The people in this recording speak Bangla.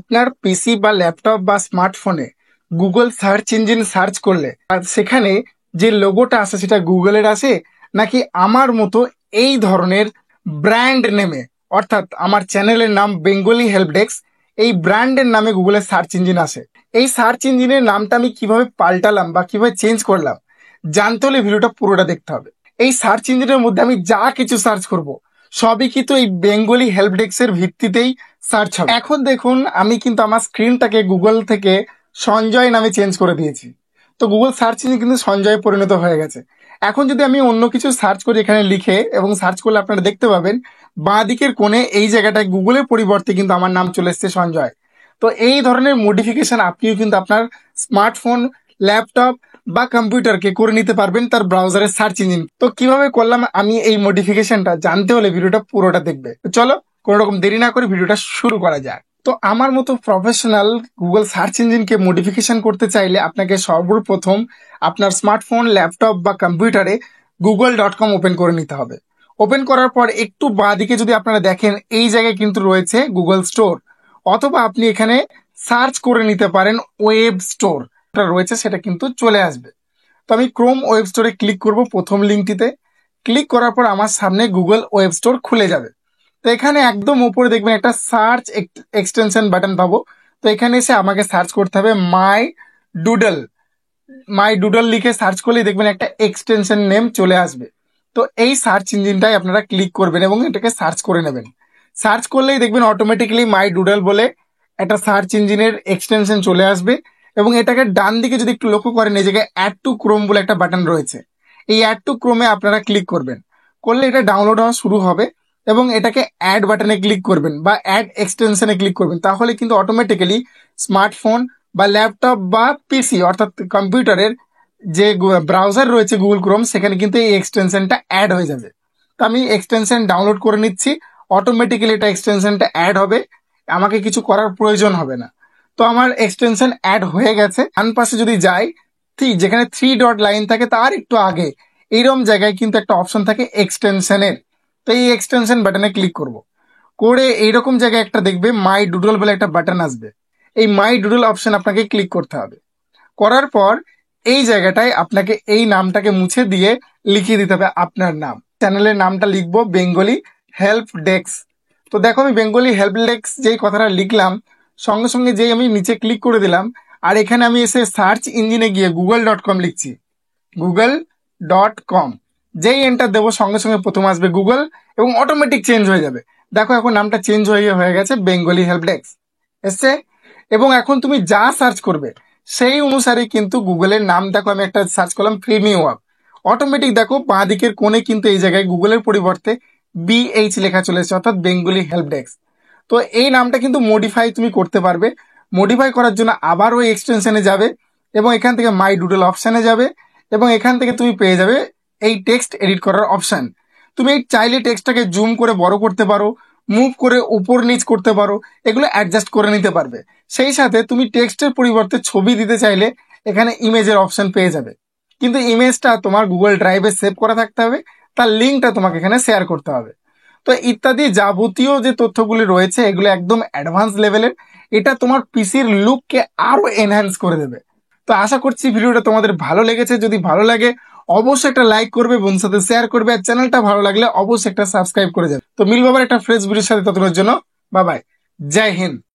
আপনার পিসি বা ল্যাপটপ বা স্মার্টফোনে গুগল সার্চ ইঞ্জিন সার্চ করলে আর সেখানে যে লোগোটা আসে সেটা গুগলের আসে, নাকি আমার মতো এই ধরনের ব্র্যান্ড নেমে, অর্থাৎ আমার চ্যানেলের নাম বেঙ্গলি হেল্প ডেস্ক, এই ব্র্যান্ডের নামে গুগলের সার্চ ইঞ্জিন আসে। এই সার্চ ইঞ্জিনের নামটা আমি কিভাবে পাল্টালাম বা কিভাবে চেঞ্জ করলাম জানতে হলে ভিডিওটা পুরোটা দেখতে হবে। এই সার্চ ইঞ্জিনের মধ্যে আমি যা কিছু সার্চ করব সবই কিন্তু এই বেঙ্গলি হেল্প ডেস্কের ভিত্তিতেই সার্চ হবে। এখন দেখুন, আমি কিন্তু আমার স্ক্রিনটাকে গুগল থেকে সঞ্জয় নামে চেঞ্জ করে দিয়েছি। তো গুগল সার্চ ইঞ্জিন কিন্তু সঞ্জয়ে পরিণত হয়ে গেছে। এখন যদি আমি অন্য কিছু সার্চ করি এখানে লিখে এবং সার্চ করলে আপনারা দেখতে পাবেন বাঁ দিকের কোণে এই জায়গাটায় গুগলের পরিবর্তে কিন্তু আমার নাম চলে এসেছে সঞ্জয়। তো এই ধরনের মডিফিকেশন আপনিও কিন্তু আপনার স্মার্টফোন, ল্যাপটপ বা কম্পিউটারকে করে নিতে পারবেন তার ব্রাউজারের সার্চ ইঞ্জিন। তো কিভাবে করলাম আমি এই মডিফিকেশনটা জানতে হলে ভিডিওটা পুরোটা দেখবে। তো চলো কোনো রকম দেরি না করে ভিডিওটা শুরু করা যাক। তো আমার মতো প্রফেশনাল গুগল সার্চ ইঞ্জিনকে মডিফিকেশন করতে চাইলে আপনাকে সর্বপ্রথম আপনার স্মার্টফোন, ল্যাপটপ বা কম্পিউটারে google.com ওপেন করে নিতে হবে। ওপেন করার পর একটু বাঁ দিকে যদি আপনারা দেখেন এই জায়গায় কিন্তু রয়েছে গুগল স্টোর, অথবা আপনি এখানে সার্চ করে নিতে পারেন ওয়েব স্টোর রয়েছে, সেটা কিন্তু চলে আসবে। তো আমি ক্রোম ওয়েব স্টোরে ক্লিক করব প্রথম লিঙ্কটিতে। ক্লিক করার পর আমার সামনে গুগল ওয়েব স্টোর খুলে যাবে। তো এখানে একদম উপরে দেখবেন একটা সার্চ এক্সটেনশন বাটন পাবো। তো এখানে এসে আমাকে সার্চ করতে হবে ডুডল মাই ডুডল লিখে সার্চ করলেই দেখবেন একটা এক্সটেনশন নেম চলে আসবে। তো এই সার্চ ইঞ্জিনটাই আপনারা ক্লিক করবেন এবং এটাকে সার্চ করে নেবেন। সার্চ করলেই দেখবেন অটোমেটিক্যালি মাই ডুডল বলে একটা সার্চ ইঞ্জিনের এক্সটেনশন চলে আসবে। এবং এটাকে ডান দিকে যদি একটু লক্ষ্য করেন এই জায়গায় অ্যাড টু ক্রোম বলে একটা বাটন রয়েছে। এই অ্যাড টু ক্রোমে আপনারা ক্লিক করবেন, করলে এটা ডাউনলোড হওয়া শুরু হবে এবং এটাকে অ্যাড বাটনে ক্লিক করবেন বা অ্যাড এক্সটেনশনে ক্লিক করবেন। তাহলে কিন্তু অটোমেটিক্যালি স্মার্টফোন বা ল্যাপটপ বা পিসি অর্থাৎ কম্পিউটারের যে ব্রাউজার রয়েছে গুগল ক্রোম, সেখানে কিন্তু এই এক্সটেনশনটা অ্যাড হয়ে যাবে। তো আমি এক্সটেনশন ডাউনলোড করে নিচ্ছি, অটোমেটিক্যালি এটা এক্সটেনশনটা অ্যাড হবে, আমাকে কিছু করার প্রয়োজন হবে না। তো আমার এক্সটেনশন অ্যাড হয়ে গেছে। ডান পাশে যদি যাই, যেখানে 3 ডট লাইন থাকে তার একটু আগে এইরকম জায়গায় কিন্তু একটা অপশন থাকে এক্সটেনশনের। তো এই এক্সটেনশন বাটনে ক্লিক করব, করে এইরকম জায়গায় একটা দেখবে মাই ডুডল বলে একটা বাটন আসবে। এই মাই ডুডল অপশন আপনাকে ক্লিক করতে হবে। করার পর এই জায়গাটায় আপনাকে এই নামটাকে মুছে দিয়ে লিখিয়ে দিতে হবে আপনার নাম। চ্যানেলের নামটা লিখবো বেঙ্গলি হেল্প ডেস্ক। তো দেখো আমি বেঙ্গলি হেল্প ডেস্ক যেই কথাটা লিখলাম, সঙ্গে সঙ্গে যেই আমি নিচে ক্লিক করে দিলাম আর এখানে আমি এসে সার্চ ইঞ্জিনে গিয়ে google.com লিখছি। google.com যেই এন্টার দেবো সঙ্গে সঙ্গে প্রথম আসবে গুগল এবং অটোমেটিক চেঞ্জ হয়ে যাবে। দেখো এখন নামটা চেঞ্জ হয়ে গেছে, বেঙ্গলি হেল্প ডেস্ক এসছে। এবং এখন তুমি যা সার্চ করবে সেই অনুসারে কিন্তু গুগলের নাম, দেখো আমি একটা সার্চ করলাম প্রিমিয়াম ওয়ার্ক, অটোমেটিক দেখো বাঁ দিকের কোণে কিন্তু এই জায়গায় গুগলের পরিবর্তে BH লেখা চলে এসেছে, অর্থাৎ বেঙ্গলি হেল্প ডেস্ক। তো এই নামটা কিন্তু মডিফাই তুমি করতে পারবে। মডিফাই করার জন্য আবার ওই এক্সটেনশনে যাবে এবং এখান থেকে মাই ডুডল অপশানে যাবে এবং এখান থেকে তুমি পেয়ে যাবে এই টেক্সট এডিট করার অপশান। তুমি এই চাইলে টেক্সটটাকে জুম করে বড় করতে পারো, মুভ করে উপর নিচ করতে পারো, এগুলো অ্যাডজাস্ট করে নিতে পারবে। সেই সাথে তুমি টেক্সটের পরিবর্তে ছবি দিতে চাইলে এখানে ইমেজের অপশন পেয়ে যাবে, কিন্তু ইমেজটা তোমার গুগল ড্রাইভে সেভ করা থাকতে হবে, তার লিঙ্কটা তোমাকে এখানে শেয়ার করতে হবে। তো ইত্যাদি যাবতীয় যে তথ্যগুলি রয়েছে এগুলো একদম অ্যাডভান্স লেভেলের, এটা তোমার পিসির লুককে আরো এনহ্যান্স করে দেবে। তো আশা করছি ভিডিওটা তোমাদের ভালো লেগেছে। যদি ভালো লাগে অবশ্যই একটা লাইক করবে, বন্ধুর সাথে শেয়ার করবে, আর চ্যানেলটা ভালো লাগলে অবশ্যই একটা সাবস্ক্রাইব করে যাবে। তো মিলবো আবার একটা ফ্রেশ ভিডিওর সাথে, ততক্ষণের জন্য বাই বাই, জয় হিন্দ।